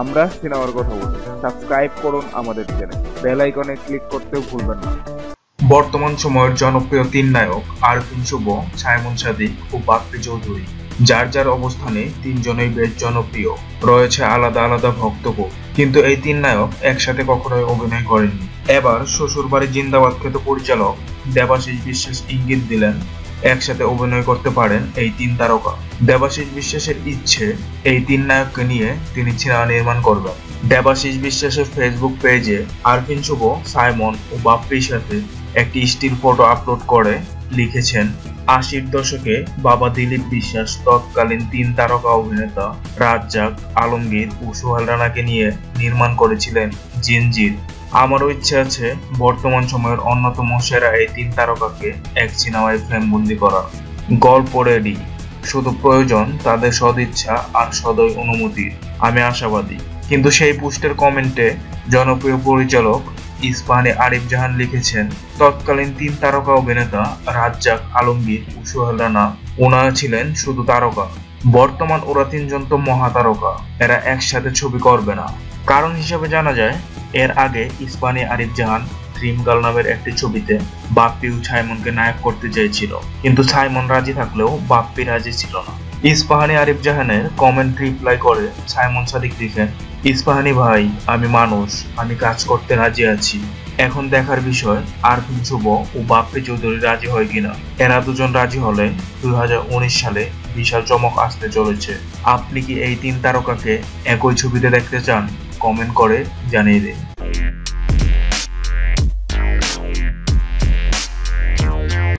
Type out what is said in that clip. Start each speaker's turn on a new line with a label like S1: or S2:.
S1: আমরা সিনেমার কথা বলি। সাবস্ক্রাইব করুন আমাদের চ্যানেল, বেল আইকনে ক্লিক করতেও ভুলবেন না।
S2: বর্তমান সময়ের জনপ্রিয় তিন নায়ক আরফিন শুভ, সাইমন সাদিক ও বাপ্পি চৌধুরী। যার যার অবস্থানে তিনজনেই বেশ জনপ্রিয়, রয়েছে আলাদা আলাদা ভক্তকূপ। কিন্তু এই তিন নায়ক একসাথে কখনোই অভিনয় করেননি। এবার শ্বশুরবাড়ি জিন্দাবাদ খ্যাত পরিচালক দেবাশিস বিশ্বাস ইঙ্গিত দিলেন একসাথে অভিনয় করতে পারেন এই তিন তারকা। দেবাশিস বিশ্বাসের ইচ্ছে, এই তিন নায়ককে নিয়ে তিনি সিনেমা নির্মাণ করবেন। দেবাশিস বিশ্বাসের ফেসবুক পেজে আরফিন শুভ, সাইমন ও বাপ্পির সাথে একটি স্টিল ফটো আপলোড করে লিখেছেন, ৮০-র দশকে বাবা দিলীপ বিশ্বাস তৎকালীন তিন তারকা অভিনেতা রাজ্জাক, আলমগীর ও সোহেল রানাকে নিয়ে নির্মাণ করেছিলেন জিনজির। আমারও ইচ্ছে আছে বর্তমান সময়ের অন্যতম সেরা এই তিন তারকাকে এক সিনেমায় ফ্রেমবন্দি করার। গল্প রেডি, শুধু প্রয়োজন তাদের সদিচ্ছা আর সদয় অনুমতির। আমি আশাবাদী। কিন্তু সেই পোস্টের কমেন্টে জনপ্রিয় পরিচালক ইস্পাহানী আরিফ জাহান লিখেছেন, তৎকালীন তিন তারকা অভিনেতা রাজ্জাক, আলমগীর ও সোহেল রানা ওনারা ছিলেন শুধু তারকা। বর্তমান ওরা তিনজন তো মহাতারকা, এরা একসাথে ছবি করবে না। কারণ হিসেবে জানা যায়, এর আগে ইস্পাহানী আরিফ জাহান ড্রিম গার্ল নামের একটি ছবিতে বাপ্পি ও সাইমনকে নায়ক করতে চেয়েছিল, কিন্তু সাইমন রাজি থাকলেও বাপ্পি রাজি ছিল না। ইস্পাহানী আরিফ জাহানের কমেন্ট রিপ্লাই করে সাইমন সাদিক লিখেন, ইস্পাহানী ভাই, আমি মানুষ, আমি কাজ করতে রাজি আছি। এখন দেখার বিষয় আরফিন শুভ ও বাপ্পি চৌধুরী রাজি হয় কিনা। এরা দুজন রাজি হলে 2019 সালে বিশাল চমক আসতে চলেছে। আপনি কি এই তিন তারকাকে একই ছবিতে দেখতে চান? কমেন্ট করে জানিয়ে দিন।